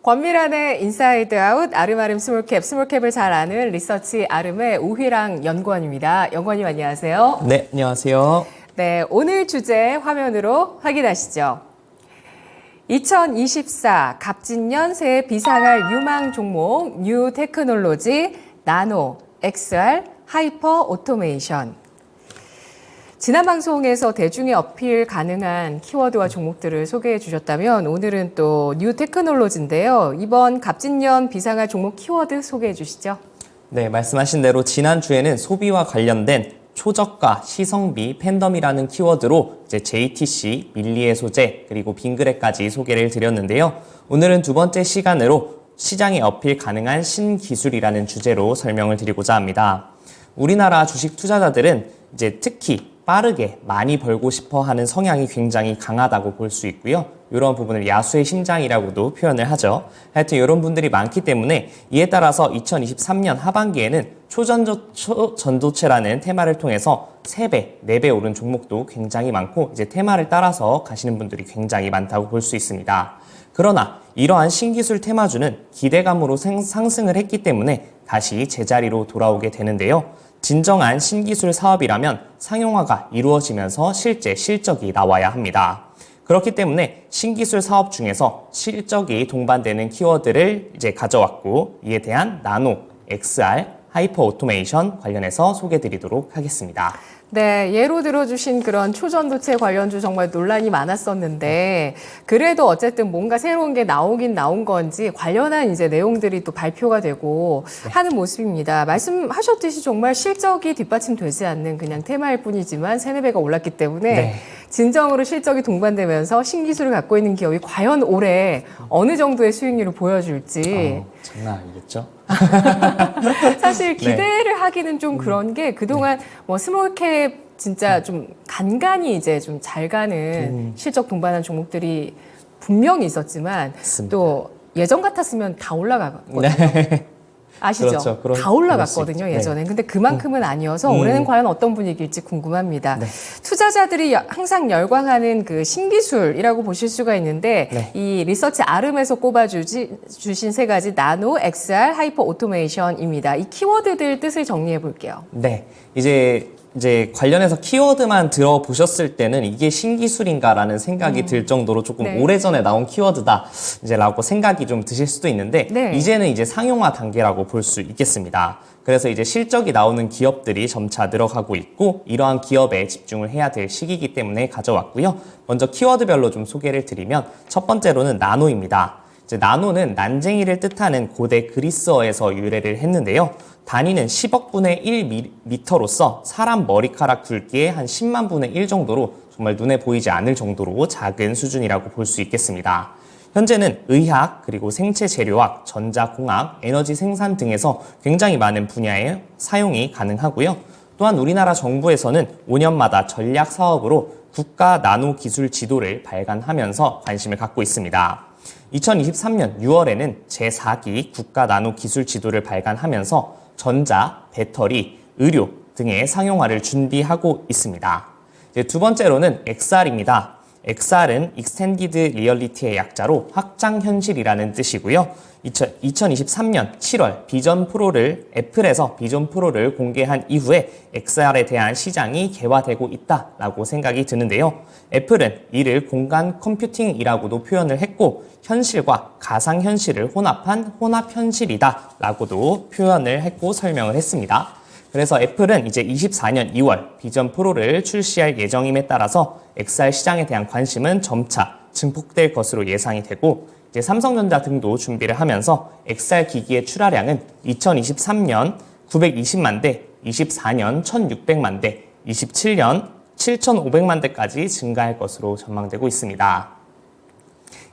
권미란의 인사이드 아웃, 아름아름 스몰캡, 스몰캡을 잘 아는 리서치 아름의 우휘랑 연구원입니다. 연구원님 안녕하세요. 네, 안녕하세요. 네, 오늘 주제 화면으로 확인하시죠. 2024 갑진년 새해 비상할 유망 종목 뉴 테크놀로지 나노, XR, 하이퍼 오토메이션. 지난 방송에서 대중에 어필 가능한 키워드와 종목들을 소개해 주셨다면 오늘은 또 뉴 테크놀로지인데요. 이번 갑진년 비상할 종목 키워드 소개해 주시죠. 네, 말씀하신 대로 지난주에는 소비와 관련된 초저가, 시성비, 팬덤이라는 키워드로 이제 JTC, 밀리의 소재, 그리고 빙그레까지 소개를 드렸는데요. 오늘은 두 번째 시간으로 시장에 어필 가능한 신기술이라는 주제로 설명을 드리고자 합니다. 우리나라 주식 투자자들은 이제 특히 빠르게 많이 벌고 싶어 하는 성향이 굉장히 강하다고 볼 수 있고요. 이런 부분을 야수의 심장이라고도 표현을 하죠. 하여튼 이런 분들이 많기 때문에 이에 따라서 2023년 하반기에는 초전도체라는 테마를 통해서 3배, 4배 오른 종목도 굉장히 많고 이제 테마를 따라서 가시는 분들이 굉장히 많다고 볼 수 있습니다. 그러나 이러한 신기술 테마주는 기대감으로 상승을 했기 때문에 다시 제자리로 돌아오게 되는데요. 진정한 신기술 사업이라면 상용화가 이루어지면서 실제 실적이 나와야 합니다. 그렇기 때문에 신기술 사업 중에서 실적이 동반되는 키워드를 이제 가져왔고 이에 대한 나노, XR, 하이퍼 오토메이션 관련해서 소개드리도록 하겠습니다. 네, 예로 들어주신 그런 초전도체 관련주 정말 논란이 많았었는데 그래도 어쨌든 뭔가 새로운 게 나오긴 나온 건지 관련한 이제 내용들이 또 발표가 되고 하는 모습입니다. 말씀하셨듯이 정말 실적이 뒷받침되지 않는 그냥 테마일 뿐이지만 3-4배가 올랐기 때문에 진정으로 실적이 동반되면서 신기술을 갖고 있는 기업이 과연 올해 어느 정도의 수익률을 보여줄지 장난 아니겠죠? 사실 기대를 하기는 좀 그런 게 그동안 뭐 스몰캡 진짜 좀 간간히 이제 좀 잘 가는 실적 동반한 종목들이 분명히 있었지만 맞습니다. 또 예전 같았으면 다 올라가거든요. 네. 아시죠? 그렇죠. 다 올라갔거든요, 네. 예전엔. 근데 그만큼은 아니어서 올해는 과연 어떤 분위기일지 궁금합니다. 네. 투자자들이 항상 열광하는 그 신기술이라고 보실 수가 있는데 이 리서치 아름에서 꼽아주신 3가지 나노, XR, 하이퍼 오토메이션입니다. 이 키워드들 뜻을 정리해 볼게요. 네. 이제 관련해서 키워드만 들어보셨을 때는 이게 신기술인가라는 생각이 들 정도로 조금 오래전에 나온 키워드다 이제라고 생각이 좀 드실 수도 있는데 이제는 이제 상용화 단계라고 볼 수 있겠습니다. 그래서 이제 실적이 나오는 기업들이 점차 늘어가고 있고 이러한 기업에 집중을 해야 될 시기이기 때문에 가져왔고요. 먼저 키워드별로 좀 소개를 드리면 첫 번째로는 나노입니다. 이제 나노는 난쟁이를 뜻하는 고대 그리스어에서 유래를 했는데요. 단위는 10억 분의 1미터로서 사람 머리카락 굵기의 한 10만 분의 1 정도로 정말 눈에 보이지 않을 정도로 작은 수준이라고 볼 수 있겠습니다. 현재는 의학, 그리고 생체 재료학, 전자공학, 에너지 생산 등에서 굉장히 많은 분야에 사용이 가능하고요. 또한 우리나라 정부에서는 5년마다 전략 사업으로 국가 나노 기술 지도를 발간하면서 관심을 갖고 있습니다. 2023년 6월에는 제4기 국가 나노 기술 지도를 발간하면서 전자, 배터리, 의료 등의 상용화를 준비하고 있습니다. 이제 두 번째로는 XR입니다. XR은 Extended Reality의 약자로 확장현실이라는 뜻이고요. 2023년 7월 비전 프로를 애플에서 비전 프로를 공개한 이후에 XR에 대한 시장이 개화되고 있다라고 생각이 드는데요. 애플은 이를 공간 컴퓨팅이라고도 표현을 했고 현실과 가상현실을 혼합한 혼합현실이다라고도 표현을 했고 설명을 했습니다. 그래서 애플은 이제 24년 2월 비전 프로를 출시할 예정임에 따라서 XR 시장에 대한 관심은 점차 증폭될 것으로 예상이 되고 이제 삼성전자 등도 준비를 하면서 XR 기기의 출하량은 2023년 920만 대, 24년 1600만 대, 27년 7500만 대까지 증가할 것으로 전망되고 있습니다.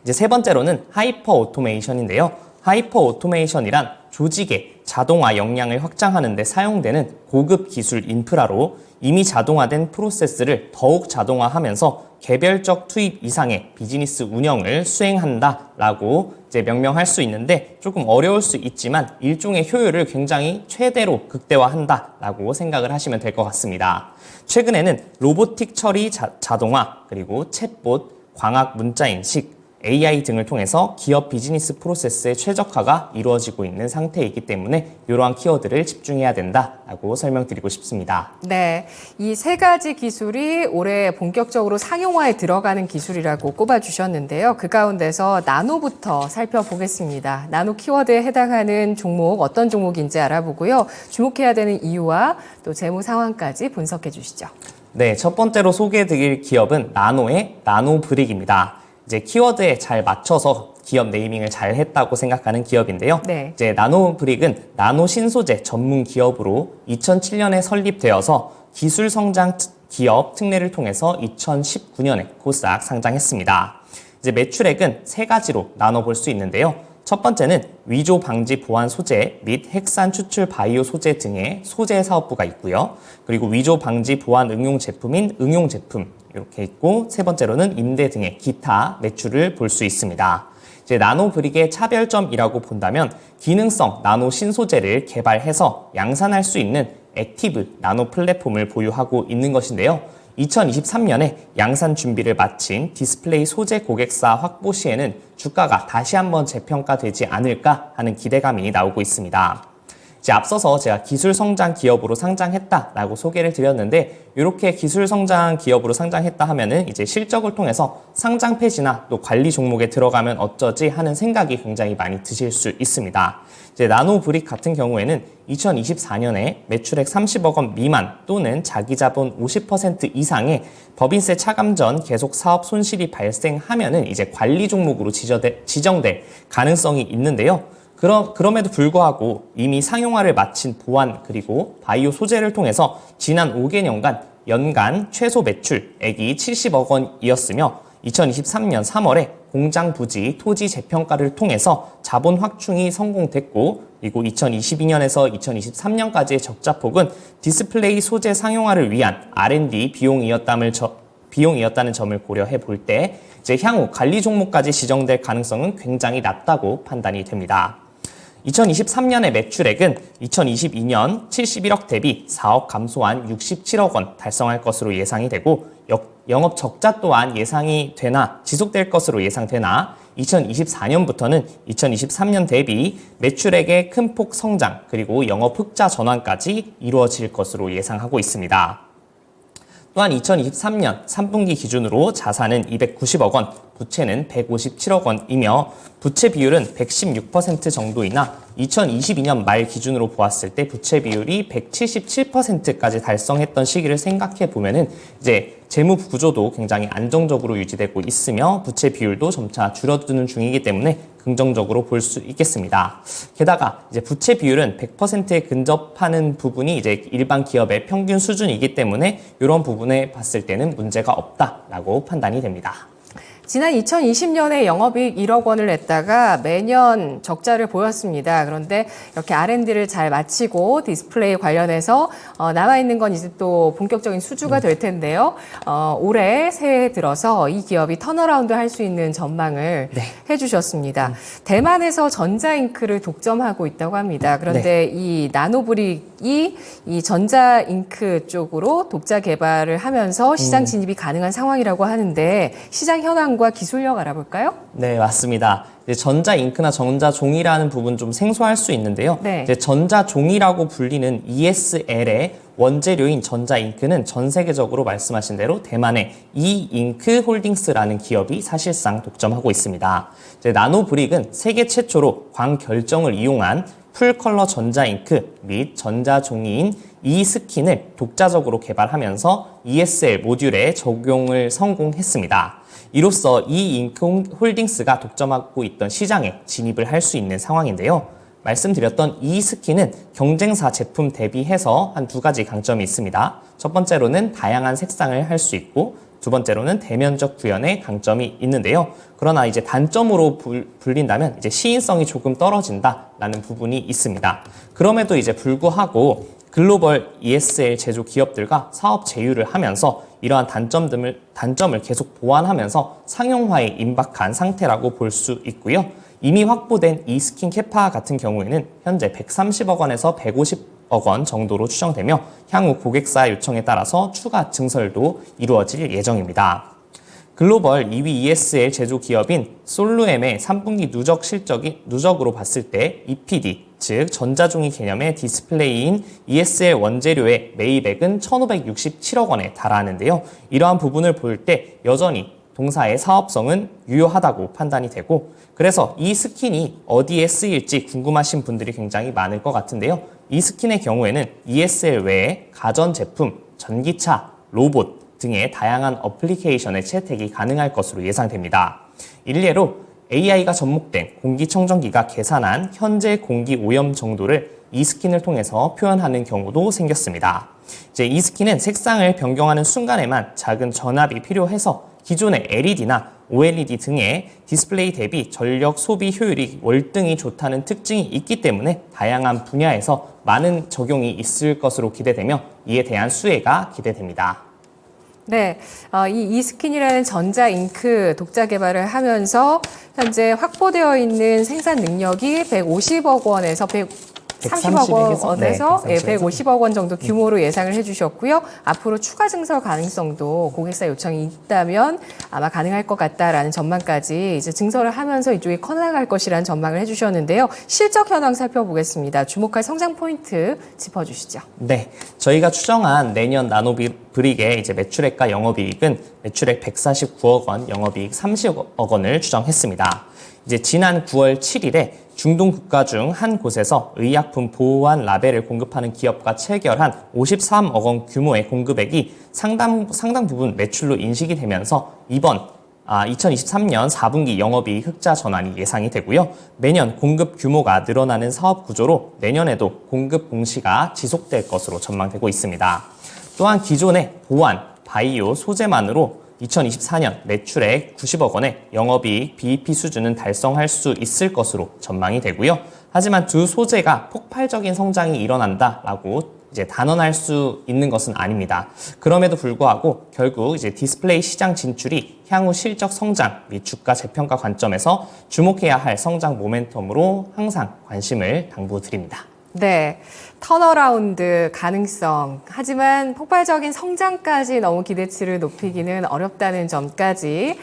이제 세 번째로는 하이퍼 오토메이션인데요. 하이퍼 오토메이션이란 조직의 자동화 역량을 확장하는 데 사용되는 고급 기술 인프라로 이미 자동화된 프로세스를 더욱 자동화하면서 개별적 투입 이상의 비즈니스 운영을 수행한다라고 이제 명명할 수 있는데 조금 어려울 수 있지만 일종의 효율을 굉장히 최대로 극대화한다라고 생각을 하시면 될 것 같습니다. 최근에는 로보틱 처리 자동화, 그리고 챗봇, 광학 문자 인식, AI 등을 통해서 기업 비즈니스 프로세스의 최적화가 이루어지고 있는 상태이기 때문에 이러한 키워드를 집중해야 된다라고 설명드리고 싶습니다. 네, 이 세 가지 기술이 올해 본격적으로 상용화에 들어가는 기술이라고 꼽아주셨는데요. 그 가운데서 나노부터 살펴보겠습니다. 나노 키워드에 해당하는 종목, 어떤 종목인지 알아보고요. 주목해야 되는 이유와 또 재무 상황까지 분석해 주시죠. 네, 첫 번째로 소개해드릴 기업은 나노의 나노브릭입니다. 이제 키워드에 잘 맞춰서 기업 네이밍을 잘 했다고 생각하는 기업인데요. 네. 이제 나노브릭은 나노 신소재 전문 기업으로 2007년에 설립되어서 기술 성장 기업 특례를 통해서 2019년에 코스닥 상장했습니다. 이제 매출액은 세 가지로 나눠볼 수 있는데요. 첫 번째는 위조 방지 보안 소재 및 핵산 추출 바이오 소재 등의 소재 사업부가 있고요. 그리고 위조 방지 보안 응용 제품인 응용 제품 이렇게 있고, 세 번째로는 임대 등의 기타 매출을 볼 수 있습니다. 이제 나노브릭의 차별점이라고 본다면 기능성 나노 신소재를 개발해서 양산할 수 있는 액티브 나노 플랫폼을 보유하고 있는 것인데요. 2023년에 양산 준비를 마친 디스플레이 소재 고객사 확보 시에는 주가가 다시 한번 재평가되지 않을까 하는 기대감이 나오고 있습니다. 이제 앞서서 제가 기술 성장 기업으로 상장했다라고 소개를 드렸는데, 이렇게 기술 성장 기업으로 상장했다 하면은 이제 실적을 통해서 상장 폐지나 또 관리 종목에 들어가면 어쩌지 하는 생각이 굉장히 많이 드실 수 있습니다. 이제 나노브릭 같은 경우에는 2024년에 매출액 30억 원 미만 또는 자기 자본 50% 이상의 법인세 차감 전 계속 사업 손실이 발생하면은 이제 관리 종목으로 지정될 가능성이 있는데요. 그럼에도 불구하고 이미 상용화를 마친 보안 그리고 바이오 소재를 통해서 지난 5개년간 연간 최소 매출액이 70억 원이었으며 2023년 3월에 공장 부지 토지 재평가를 통해서 자본 확충이 성공됐고, 그리고 2022년에서 2023년까지의 적자폭은 디스플레이 소재 상용화를 위한 R&D 비용이었다는 점을 고려해 볼 때 이제 향후 관리 종목까지 지정될 가능성은 굉장히 낮다고 판단이 됩니다. 2023년의 매출액은 2022년 71억 대비 4억 감소한 67억 원 달성할 것으로 예상이 되고, 영업 적자 또한 예상이 되나 지속될 것으로 예상되나 2024년부터는 2023년 대비 매출액의 큰 폭 성장 그리고 영업 흑자 전환까지 이루어질 것으로 예상하고 있습니다. 또한 2023년 3분기 기준으로 자산은 290억 원, 부채는 157억 원이며 부채 비율은 116% 정도이나 2022년 말 기준으로 보았을 때 부채 비율이 177%까지 달성했던 시기를 생각해 보면은 이제 재무 구조도 굉장히 안정적으로 유지되고 있으며 부채 비율도 점차 줄어드는 중이기 때문에 긍정적으로 볼 수 있겠습니다. 게다가 이제 부채 비율은 100%에 근접하는 부분이 이제 일반 기업의 평균 수준이기 때문에 이런 부분에 봤을 때는 문제가 없다라고 판단이 됩니다. 지난 2020년에 영업이익 1억 원을 냈다가 매년 적자를 보였습니다. 그런데 이렇게 R&D를 잘 마치고 디스플레이 관련해서 남아있는 건 이제 또 본격적인 수주가 될 텐데요. 올해 새해 들어서 이 기업이 턴어라운드 할 수 있는 전망을 해주셨습니다. 대만에서 전자잉크를 독점하고 있다고 합니다. 그런데 이 나노브릭이 이 전자잉크 쪽으로 독자 개발을 하면서 시장 진입이 가능한 상황이라고 하는데, 시장 현황 과 기술력 알아볼까요? 네, 맞습니다. 이제 전자잉크나 전자종이라는 부분 좀 생소할 수 있는데요. 네. 이제 전자종이라고 불리는 ESL의 원재료인 전자잉크는 전 세계적으로 말씀하신 대로 대만의 이잉크 홀딩스라는 기업이 사실상 독점하고 있습니다. 이제 나노브릭은 세계 최초로 광결정을 이용한 풀컬러 전자잉크 및 전자종이인 이스킨을 독자적으로 개발하면서 ESL 모듈에 적용을 성공했습니다. 이로써 이 잉크 홀딩스가 독점하고 있던 시장에 진입을 할 수 있는 상황인데요. 말씀드렸던 이 스킨은 경쟁사 제품 대비해서 한 두 가지 강점이 있습니다. 첫 번째로는 다양한 색상을 할 수 있고, 두 번째로는 대면적 구현의 강점이 있는데요. 그러나 이제 단점으로 불린다면 이제 시인성이 조금 떨어진다라는 부분이 있습니다. 그럼에도 이제 불구하고 글로벌 ESL 제조 기업들과 사업 제휴를 하면서 이러한 단점을 계속 보완하면서 상용화에 임박한 상태라고 볼 수 있고요. 이미 확보된 이 스킨 캐파 같은 경우에는 현재 130억 원에서 150억 원 정도로 추정되며 향후 고객사 요청에 따라서 추가 증설도 이루어질 예정입니다. 글로벌 2위 ESL 제조 기업인 솔루엠의 3분기 누적으로 봤을 때 EPD, 즉 전자종이 개념의 디스플레이인 ESL 원재료의 매입액은 1,567억 원에 달하는데요. 이러한 부분을 볼 때 여전히 동사의 사업성은 유효하다고 판단이 되고, 그래서 이 스킨이 어디에 쓰일지 궁금하신 분들이 굉장히 많을 것 같은데요. 이 스킨의 경우에는 ESL 외에 가전제품, 전기차, 로봇 등의 다양한 어플리케이션의 채택이 가능할 것으로 예상됩니다. 일례로 AI가 접목된 공기청정기가 계산한 현재 공기 오염 정도를 이 스킨을 통해서 표현하는 경우도 생겼습니다. 이제 이 스킨은 색상을 변경하는 순간에만 작은 전압이 필요해서 기존의 LED나 OLED 등의 디스플레이 대비 전력 소비 효율이 월등히 좋다는 특징이 있기 때문에 다양한 분야에서 많은 적용이 있을 것으로 기대되며 이에 대한 수혜가 기대됩니다. 네, 이 e스킨이라는 전자 잉크 독자 개발을 하면서 현재 확보되어 있는 생산 능력이 150억 원에서 130억 원에서 150억 원 정도 규모로 예상을 해주셨고요. 앞으로 추가 증설 가능성도 고객사 요청이 있다면 아마 가능할 것 같다라는 전망까지 이제 증설을 하면서 이쪽에 커나갈 것이라는 전망을 해주셨는데요. 실적 현황 살펴보겠습니다. 주목할 성장 포인트 짚어주시죠. 네, 저희가 추정한 내년 나노브릭의 이제 매출액과 영업이익은 매출액 149억 원, 영업이익 30억 원을 추정했습니다. 이제 지난 9월 7일에 중동 국가 중 한 곳에서 의약품 보호한 라벨을 공급하는 기업과 체결한 53억 원 규모의 공급액이 상당 부분 매출로 인식이 되면서 2023년 4분기 영업이익 흑자 전환이 예상이 되고요. 매년 공급 규모가 늘어나는 사업 구조로 내년에도 공급 공시가 지속될 것으로 전망되고 있습니다. 또한 기존의 보안, 바이오 소재만으로 2024년 매출액 90억 원의 영업이익 BEP 수준은 달성할 수 있을 것으로 전망이 되고요. 하지만 두 소재가 폭발적인 성장이 일어난다라고 이제 단언할 수 있는 것은 아닙니다. 그럼에도 불구하고 결국 이제 디스플레이 시장 진출이 향후 실적 성장 및 주가 재평가 관점에서 주목해야 할 성장 모멘텀으로 항상 관심을 당부드립니다. 네, 턴어라운드 가능성. 하지만 폭발적인 성장까지 너무 기대치를 높이기는 어렵다는 점까지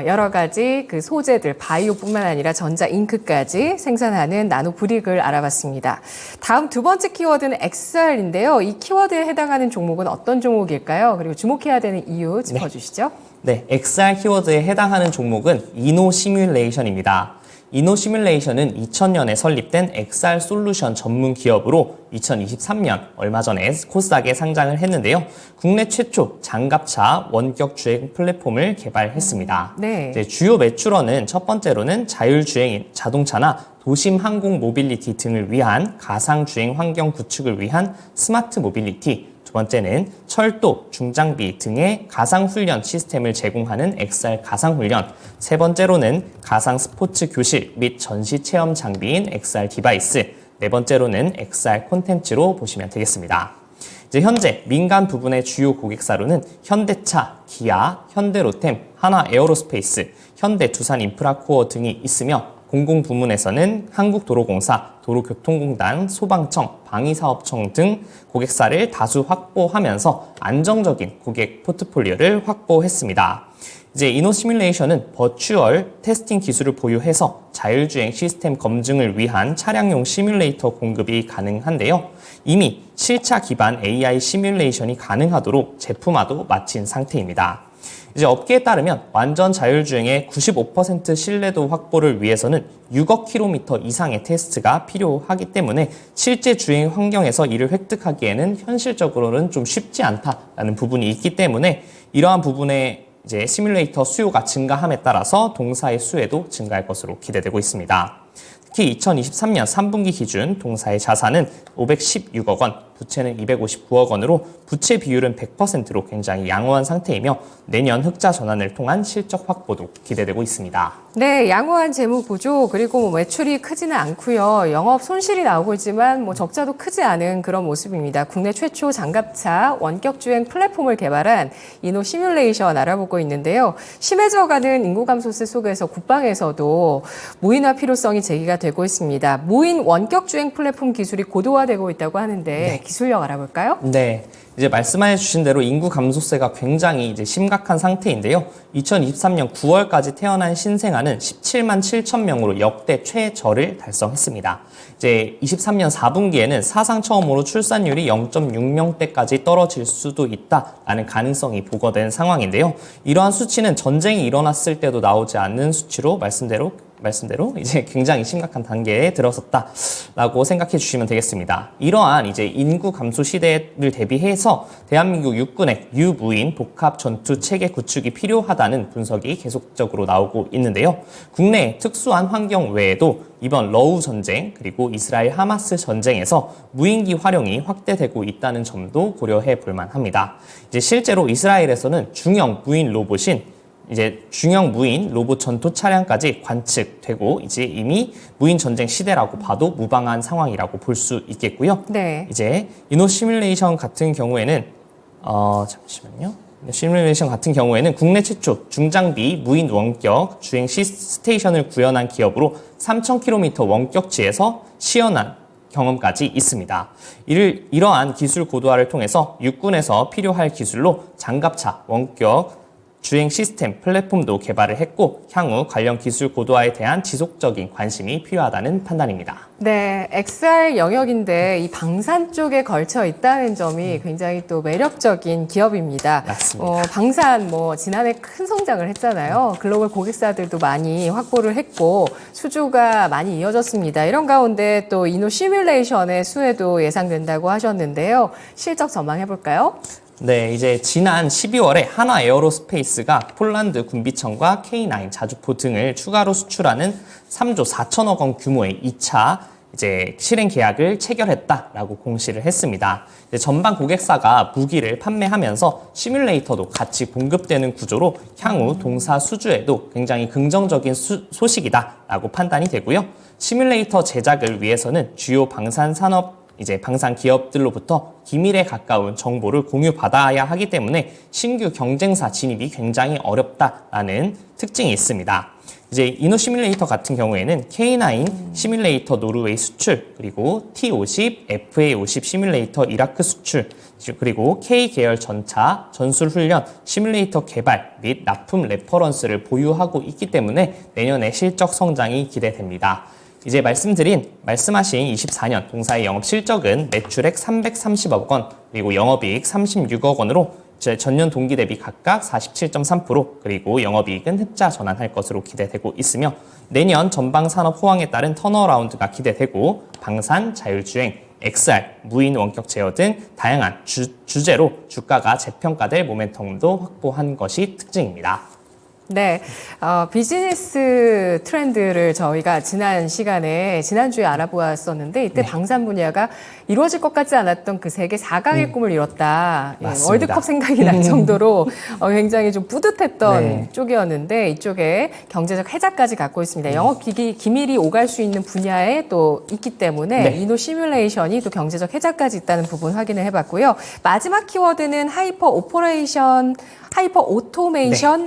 여러 가지 그 소재들, 바이오뿐만 아니라 전자 잉크까지 생산하는 나노브릭을 알아봤습니다. 다음 두 번째 키워드는 XR인데요. 이 키워드에 해당하는 종목은 어떤 종목일까요? 그리고 주목해야 되는 이유 짚어주시죠. 네, XR 키워드에 해당하는 종목은 이노 시뮬레이션입니다. 이노 시뮬레이션은 2000년에 설립된 XR 솔루션 전문 기업으로 2023년 얼마 전에 코스닥에 상장을 했는데요. 국내 최초 장갑차 원격 주행 플랫폼을 개발했습니다. 네. 이제 주요 매출원은 첫 번째로는 자율주행 자동차나 도심 항공 모빌리티 등을 위한 가상 주행 환경 구축을 위한 스마트 모빌리티, 두 번째는 철도, 중장비 등의 가상훈련 시스템을 제공하는 XR 가상훈련, 세 번째로는 가상 스포츠 교실 및 전시 체험 장비인 XR 디바이스, 네 번째로는 XR 콘텐츠로 보시면 되겠습니다. 이제 현재 민간 부분의 주요 고객사로는 현대차, 기아, 현대로템, 하나에어로스페이스, 현대두산인프라코어 등이 있으며 공공 부문에서는 한국도로공사, 도로교통공단, 소방청, 방위사업청 등 고객사를 다수 확보하면서 안정적인 고객 포트폴리오를 확보했습니다. 이제 이노 시뮬레이션은 버추얼 테스팅 기술을 보유해서 자율주행 시스템 검증을 위한 차량용 시뮬레이터 공급이 가능한데요. 이미 실차 기반 AI 시뮬레이션이 가능하도록 제품화도 마친 상태입니다. 이제 업계에 따르면 완전 자율주행의 95% 신뢰도 확보를 위해서는 6억 킬로미터 이상의 테스트가 필요하기 때문에 실제 주행 환경에서 이를 획득하기에는 현실적으로는 좀 쉽지 않다라는 부분이 있기 때문에 이러한 부분에 이제 시뮬레이터 수요가 증가함에 따라서 동사의 수혜도 증가할 것으로 기대되고 있습니다. 특히 2023년 3분기 기준 동사의 자산은 516억 원, 부채는 259억 원으로 부채 비율은 100%로 굉장히 양호한 상태이며 내년 흑자 전환을 통한 실적 확보도 기대되고 있습니다. 네, 양호한 재무 구조 그리고 매출이 크지는 않고요. 영업 손실이 나오고 있지만 적자도 크지 않은 그런 모습입니다. 국내 최초 장갑차 원격 주행 플랫폼을 개발한 이노 시뮬레이션 알아보고 있는데요. 심해져가는 인구 감소세 속에서 국방에서도 무인화 필요성이 가능성이 제기가 되고 있습니다. 무인 원격 주행 플랫폼 기술이 고도화되고 있다고 하는데 기술력 알아볼까요? 네. 이제 말씀해 주신 대로 인구 감소세가 굉장히 이제 심각한 상태인데요. 2023년 9월까지 태어난 신생아는 17만 7천 명으로 역대 최저를 달성했습니다. 이제 23년 4분기에는 사상 처음으로 출산율이 0.6명대까지 떨어질 수도 있다라는 가능성이 보고된 상황인데요. 이러한 수치는 전쟁이 일어났을 때도 나오지 않는 수치로 말씀대로 이제 굉장히 심각한 단계에 들어섰다라고 생각해 주시면 되겠습니다. 이러한 이제 인구 감소 시대를 대비해서 대한민국 육군의 유무인 복합 전투 체계 구축이 필요하다는 분석이 계속적으로 나오고 있는데요. 국내 특수한 환경 외에도 이번 러우 전쟁 그리고 이스라엘 하마스 전쟁에서 무인기 활용이 확대되고 있다는 점도 고려해 볼 만합니다. 이제 실제로 이스라엘에서는 중형 무인 로봇인 중형 무인 로봇 전투 차량까지 관측되고 이제 이미 무인 전쟁 시대라고 봐도 무방한 상황이라고 볼 수 있겠고요. 네. 이제 이노 시뮬레이션 같은 경우에는 시뮬레이션 같은 경우에는 국내 최초 중장비 무인 원격 주행 스테이션을 구현한 기업으로 3,000km 원격지에서 시연한 경험까지 있습니다. 이러한 기술 고도화를 통해서 육군에서 필요할 기술로 장갑차 원격 주행 시스템 플랫폼도 개발을 했고 향후 관련 기술 고도화에 대한 지속적인 관심이 필요하다는 판단입니다. 네, XR 영역인데 이 방산 쪽에 걸쳐 있다는 점이 굉장히 또 매력적인 기업입니다. 맞습니다. 방산 지난해 큰 성장을 했잖아요. 글로벌 고객사들도 많이 확보를 했고 수주가 많이 이어졌습니다. 이런 가운데 또 이노 시뮬레이션의 수혜도 예상된다고 하셨는데요. 실적 전망해 볼까요? 네, 이제 지난 12월에 한화 에어로스페이스가 폴란드 군비청과 K9 자주포 등을 추가로 수출하는 3조 4천억 원 규모의 2차 실행 계약을 체결했다라고 공시를 했습니다. 전방 고객사가 무기를 판매하면서 시뮬레이터도 같이 공급되는 구조로 향후 동사 수주에도 굉장히 긍정적인 소식이다라고 판단이 되고요. 시뮬레이터 제작을 위해서는 주요 방산 기업들로부터 기밀에 가까운 정보를 공유받아야 하기 때문에 신규 경쟁사 진입이 굉장히 어렵다라는 특징이 있습니다. 이제 이노 시뮬레이터 같은 경우에는 K9 시뮬레이터 노르웨이 수출, 그리고 T50, FA50 시뮬레이터 이라크 수출, 그리고 K 계열 전차 전술 훈련 시뮬레이터 개발 및 납품 레퍼런스를 보유하고 있기 때문에 내년에 실적 성장이 기대됩니다. 이제 말씀하신 24년 동사의 영업 실적은 매출액 330억 원, 그리고 영업이익 36억 원으로 전년 동기 대비 각각 47.3%, 그리고 영업이익은 흑자 전환할 것으로 기대되고 있으며 내년 전방 산업 호황에 따른 턴어라운드가 기대되고 방산, 자율주행, XR, 무인 원격 제어 등 다양한 주제로 주가가 재평가될 모멘텀도 확보한 것이 특징입니다. 네, 비즈니스 트렌드를 저희가 지난주에 알아보았었는데 이때 방산 분야가 이루어질 것 같지 않았던 그 세계 4강의 꿈을 이뤘다. 월드컵 생각이 날 정도로 굉장히 좀 뿌듯했던 쪽이었는데 이쪽에 경제적 혜자까지 갖고 있습니다. 영업 기밀이 오갈 수 있는 분야에 또 있기 때문에 이노 시뮬레이션이 또 경제적 혜자까지 있다는 부분 확인을 해봤고요. 마지막 키워드는 하이퍼 오토메이션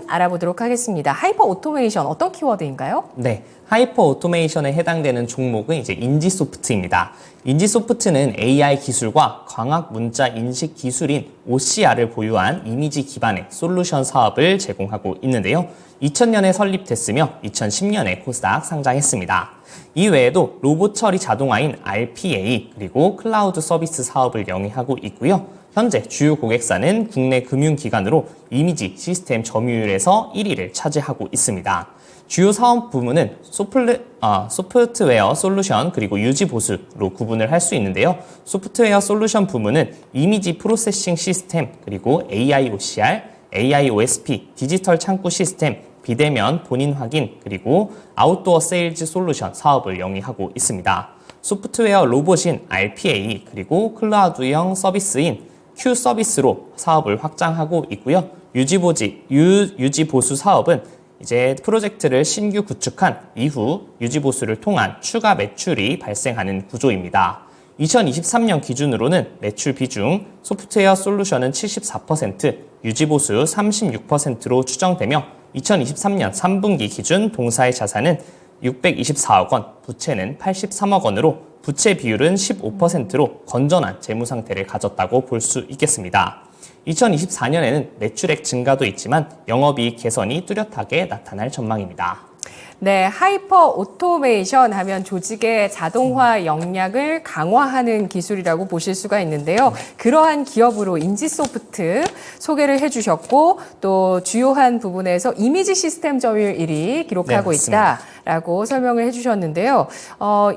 알아보도록 하겠습니다. 하이퍼 오토메이션 어떤 키워드인가요? 네. 하이퍼 오토메이션에 해당되는 종목은 인지소프트입니다. 인지소프트는 AI 기술과 광학 문자 인식 기술인 OCR을 보유한 이미지 기반의 솔루션 사업을 제공하고 있는데요. 2000년에 설립됐으며 2010년에 코스닥 상장했습니다. 이외에도 로봇 처리 자동화인 RPA 그리고 클라우드 서비스 사업을 영위하고 있고요. 현재 주요 고객사는 국내 금융기관으로 이미지 시스템 점유율에서 1위를 차지하고 있습니다. 주요 사업 부문은 소프트웨어 솔루션 그리고 유지 보수로 구분을 할 수 있는데요. 소프트웨어 솔루션 부문은 이미지 프로세싱 시스템 그리고 AI OCR, AI OSP, 디지털 창구 시스템, 비대면 본인 확인 그리고 아웃도어 세일즈 솔루션 사업을 영위하고 있습니다. 소프트웨어 로봇인 RPA 그리고 클라우드형 서비스인 Q 서비스로 사업을 확장하고 있고요. 유지 보수 사업은 프로젝트를 신규 구축한 이후 유지 보수를 통한 추가 매출이 발생하는 구조입니다. 2023년 기준으로는 매출 비중 소프트웨어 솔루션은 74%, 유지 보수 36%로 추정되며 2023년 3분기 기준 동사의 자산은 624억 원, 부채는 83억 원으로 부채 비율은 15%로 건전한 재무 상태를 가졌다고 볼 수 있겠습니다. 2024년에는 매출액 증가도 있지만 영업이익 개선이 뚜렷하게 나타날 전망입니다. 네, 하이퍼 오토메이션 하면 조직의 자동화 역량을 강화하는 기술이라고 보실 수가 있는데요. 그러한 기업으로 인지소프트 소개를 해주셨고 또 주요한 부분에서 이미지 시스템 점유율 1위 기록하고 네, 있다라고 설명을 해주셨는데요.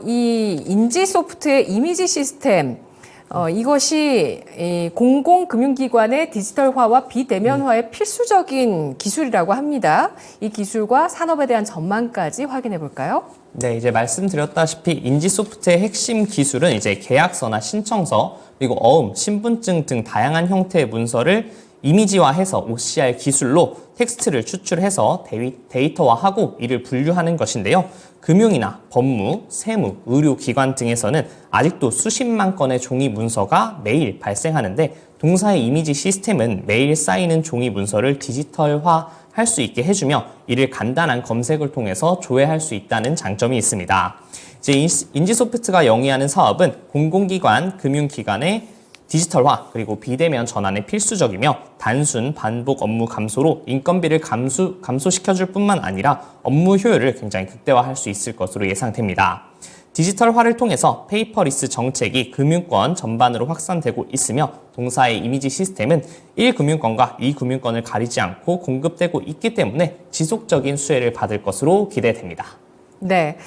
이 인지소프트의 이미지 시스템 이것이 이 공공금융기관의 디지털화와 비대면화의 필수적인 기술이라고 합니다. 이 기술과 산업에 대한 전망까지 확인해 볼까요? 네, 이제 말씀드렸다시피 인지소프트의 핵심 기술은 이제 계약서나 신청서, 그리고 어음, 신분증 등 다양한 형태의 문서를 이미지화해서 OCR 기술로 텍스트를 추출해서 데이터화하고 이를 분류하는 것인데요. 금융이나 법무, 세무, 의료기관 등에서는 아직도 수십만 건의 종이 문서가 매일 발생하는데 동사의 이미지 시스템은 매일 쌓이는 종이 문서를 디지털화할 수 있게 해주며 이를 간단한 검색을 통해서 조회할 수 있다는 장점이 있습니다. 이제 인지소프트가 영위하는 사업은 공공기관, 금융기관의 디지털화 그리고 비대면 전환에 필수적이며 단순 반복 업무 감소로 인건비를 감소시켜줄 뿐만 아니라 업무 효율을 굉장히 극대화할 수 있을 것으로 예상됩니다. 디지털화를 통해서 페이퍼리스 정책이 금융권 전반으로 확산되고 있으며 동사의 이미지 시스템은 1금융권과 2금융권을 가리지 않고 공급되고 있기 때문에 지속적인 수혜를 받을 것으로 기대됩니다. 네.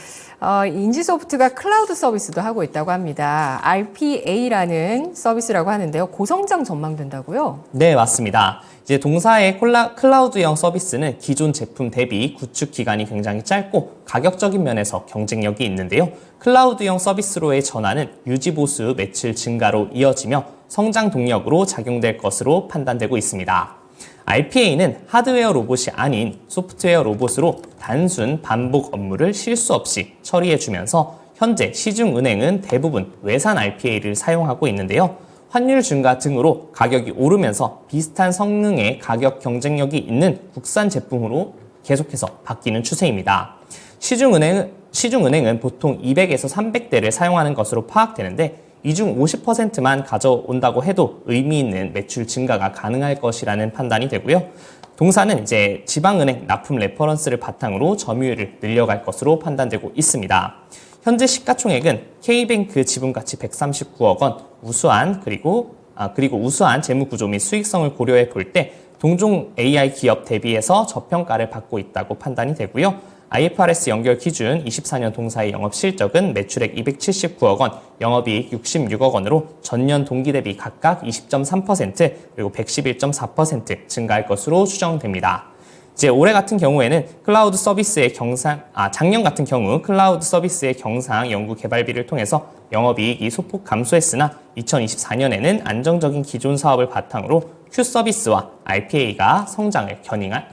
인지소프트가 클라우드 서비스도 하고 있다고 합니다. RPA라는 서비스라고 하는데요. 고성장 전망된다고요? 네, 맞습니다. 이제 동사의 클라우드형 서비스는 기존 제품 대비 구축 기간이 굉장히 짧고 가격적인 면에서 경쟁력이 있는데요. 클라우드형 서비스로의 전환은 유지보수 매출 증가로 이어지며 성장 동력으로 작용될 것으로 판단되고 있습니다. RPA는 하드웨어 로봇이 아닌 소프트웨어 로봇으로 단순 반복 업무를 실수 없이 처리해주면서 현재 시중은행은 대부분 외산 RPA를 사용하고 있는데요. 환율 증가 등으로 가격이 오르면서 비슷한 성능의 가격 경쟁력이 있는 국산 제품으로 계속해서 바뀌는 추세입니다. 시중은행은 보통 200에서 300대를 사용하는 것으로 파악되는데 이 중 50%만 가져온다고 해도 의미 있는 매출 증가가 가능할 것이라는 판단이 되고요. 동사는 이제 지방은행 납품 레퍼런스를 바탕으로 점유율을 늘려갈 것으로 판단되고 있습니다. 현재 시가총액은 K뱅크 지분가치 139억 원, 우수한 그리고 우수한 재무구조 및 수익성을 고려해 볼 때 동종 AI 기업 대비해서 저평가를 받고 있다고 판단이 되고요. IFRS 연결 기준 24년 동사의 영업 실적은 매출액 279억 원, 영업이익 66억 원으로 전년 동기 대비 각각 20.3% 그리고 111.4% 증가할 것으로 추정됩니다. 이제 올해 같은 경우에는 작년 같은 경우 클라우드 서비스의 경상 연구 개발비를 통해서 영업이익이 소폭 감소했으나 2024년에는 안정적인 기존 사업을 바탕으로 Q 서비스와 RPA가 성장을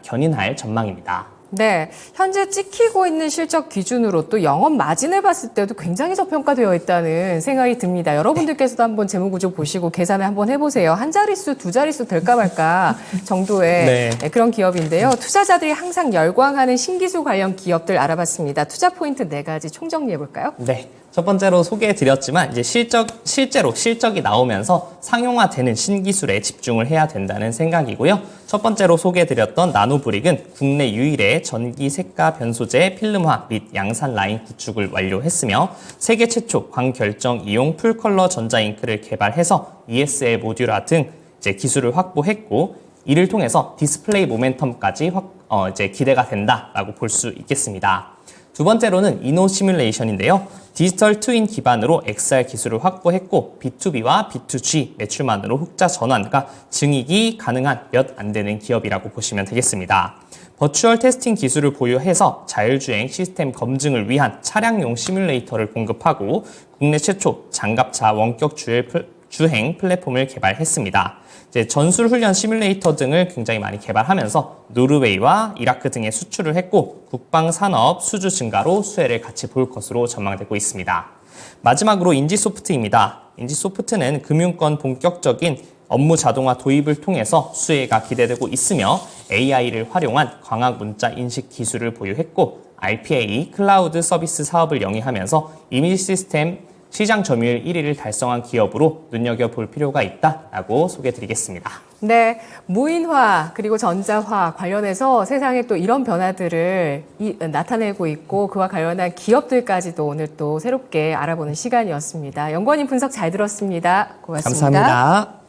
견인할 전망입니다. 네, 현재 찍히고 있는 실적 기준으로 또 영업 마진을 봤을 때도 굉장히 저평가되어 있다는 생각이 듭니다. 여러분들께서도 한번 재무구조 보시고 계산을 한번 해보세요. 한 자릿수, 두 자릿수 될까 말까 정도의 네. 그런 기업인데요. 투자자들이 항상 열광하는 신기술 관련 기업들 알아봤습니다. 투자 포인트 4가지 총정리해볼까요? 네. 첫 번째로 소개해드렸지만 이제 실제로 실적이 나오면서 상용화되는 신기술에 집중을 해야 된다는 생각이고요. 첫 번째로 소개해드렸던 나노브릭은 국내 유일의 전기 색가 변소재 필름화 및 양산 라인 구축을 완료했으며 세계 최초 광결정 이용 풀컬러 전자잉크를 개발해서 ESL 모듈화 등 이제 기술을 확보했고 이를 통해서 디스플레이 모멘텀까지 이제 기대가 된다라고 볼 수 있겠습니다. 두 번째로는 이노 시뮬레이션인데요. 디지털 트윈 기반으로 XR 기술을 확보했고 B2B와 B2G 매출만으로 흑자 전환과 증익이 가능한 몇 안 되는 기업이라고 보시면 되겠습니다. 버추얼 테스팅 기술을 보유해서 자율주행 시스템 검증을 위한 차량용 시뮬레이터를 공급하고 국내 최초 장갑차 원격 주행 플랫폼을 개발했습니다. 이제 전술 훈련 시뮬레이터 등을 굉장히 많이 개발하면서 노르웨이와 이라크 등에 수출을 했고 국방 산업 수주 증가로 수혜를 같이 볼 것으로 전망되고 있습니다. 마지막으로 인지소프트입니다. 인지소프트는 금융권 본격적인 업무 자동화 도입을 통해서 수혜가 기대되고 있으며 AI를 활용한 광학 문자 인식 기술을 보유했고 RPA 클라우드 서비스 사업을 영위하면서 이미지 시스템 시장 점유율 1위를 달성한 기업으로 눈여겨볼 필요가 있다라고 소개해드리겠습니다. 네, 무인화 그리고 전자화 관련해서 세상에 또 이런 변화들을 나타내고 있고 그와 관련한 기업들까지도 오늘 또 새롭게 알아보는 시간이었습니다. 연구원님 분석 잘 들었습니다. 고맙습니다. 감사합니다.